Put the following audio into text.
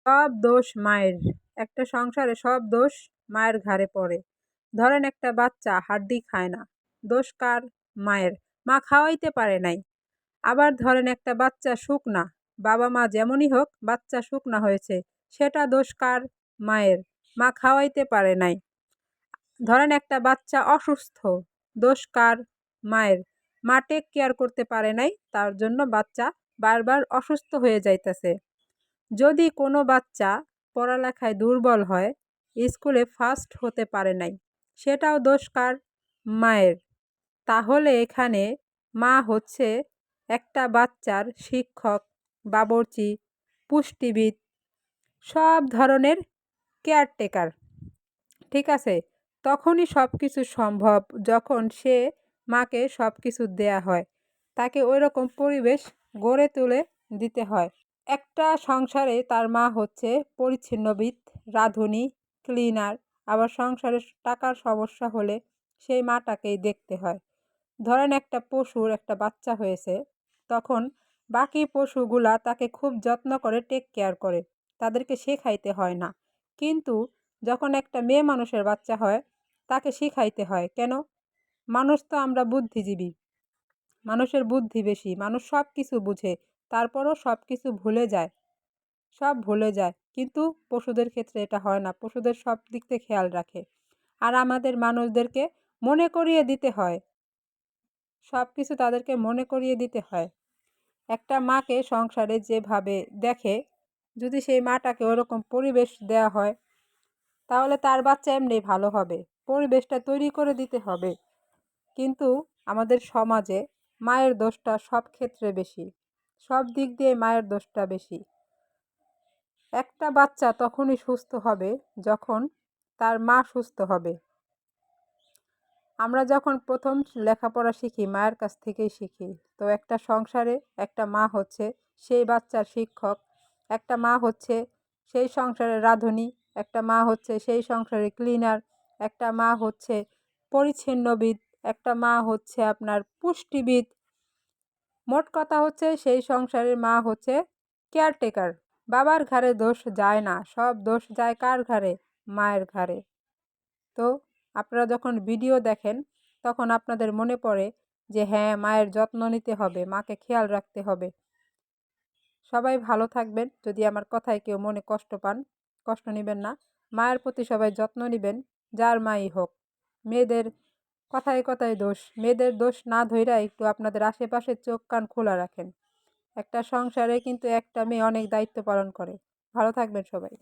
সব দোষ মায়ের। একটা সংসারে সব দোষ মায়ের ঘাড়ে পড়ে। ধরেন একটা বাচ্চা হাড্ডি খায় না, দোষ কার? মায়ের। মা খাওয়াইতে পারে নাই। আবার ধরেন একটা বাচ্চা শুকনা, বাবা মা যেমনই হোক বাচ্চা শুকনা হয়েছে, সেটা দোষ কার? মায়ের। মা খাওয়াইতে পারে নাই। ধরেন একটা বাচ্চা অসুস্থ, দোষ কার? মায়ের। মা টেক কেয়ার করতে পারে নাই, তার জন্য বাচ্চা বারবার অসুস্থ হয়ে যাইতেছে। যদি কোনো বাচ্চা পড়ালেখায় দুর্বল হয়, স্কুলে ফার্স্ট হতে পারে নাই, সেটাও দোষ কার? মায়ের। তাহলে এখানে মা হচ্ছে একটা বাচ্চার শিক্ষক, বাবুর্চি, পুষ্টিবিদ, সব ধরনের কেয়ারটেকার। ঠিক আছে? তখনই সব কিছু সম্ভব যখন সে মাকে সব কিছু দেয়া হয়, তাকে ওই রকম পরিবেশ গড়ে তুলে দিতে হয়। একটা সংসারে তার মা হচ্ছে পরিচ্ছন্নবিদ, রাঁধুনি, ক্লিনার। আবার সংসারে টাকার সমস্যা হলে সেই মাটাকেই দেখতে হয়। ধরেন একটা পশুর একটা বাচ্চা হয়েছে, তখন বাকি পশুগুলা তাকে খুব যত্ন করে টেক কেয়ার করে, তাদেরকে শেখাইতে হয় না। কিন্তু যখন একটা মেয়ে মানুষের বাচ্চা হয়, তাকে শিখাইতে হয়। কেন? মানুষ তো আমরা বুদ্ধিজীবী, মানুষের বুদ্ধি বেশি, মানুষ সব কিছু বুঝে, তারপরও সব কিছু ভুলে যায়, সব ভুলে যায়। কিন্তু পশুদের ক্ষেত্রে এটা হয় না, পশুদের সব দিক থেকে খেয়াল রাখে। আর আমাদের মানুষদেরকে মনে করিয়ে দিতে হয়, সব কিছু তাদেরকে মনে করিয়ে দিতে হয়। একটা মাকে সংসারে যেভাবে দেখে, যদি সেই মাটাকে ওরকম পরিবেশ দেওয়া হয়, তাহলে তার বাচ্চা এমনি ভালো হবে। পরিবেশটা তৈরি করে দিতে হবে। কিন্তু আমাদের সমাজে মায়ের দোষটা সব ক্ষেত্রে বেশি, সব দিক দিয়ে মায়ের দোষটা বেশি। একটা বাচ্চা তখনই সুস্থ হবে যখন তার মা সুস্থ হবে। আমরা যখন প্রথম লেখাপড়া শিখি মায়ের কাছ থেকেই শিখি। তো একটা সংসারে একটা মা হচ্ছে সেই বাচ্চার শিক্ষক, একটা মা হচ্ছে সেই সংসারের রাঁধুনি, একটা মা হচ্ছে সেই সংসারের ক্লিনার, একটা মা হচ্ছে পরিচ্ছন্নবিদ, একটা মা হচ্ছে আপনার পুষ্টিবিদ। মোট কথা হচ্ছে সেই সংসারের মা হচ্ছে কেয়ারটেকার। বাবার ঘাড়ে দোষ যায় না, সব দোষ যায় কার ঘাড়ে? মায়ের ঘাড়ে। তো আপনারা যখন ভিডিও দেখেন, তখন আপনাদের মনে পড়ে যে হ্যাঁ, মায়ের যত্ন নিতে হবে, মাকে খেয়াল রাখতে হবে। সবাই ভালো থাকবেন। যদি আমার কথায় কেউ মনে কষ্ট পান, কষ্ট নেবেন না। মায়ের প্রতি সবাই যত্ন নেবেন, যার মাই হোক। মেয়েদের কথায় কথায় দোষ, মেয়েদের দোষ না ধইরা একটু আপনাদের আশেপাশে চোখ কান খোলা রাখেন। একটা সংসারে কিন্তু একটা মেয়ে অনেক দায়িত্ব পালন করে। ভালো থাকবেন সবাই।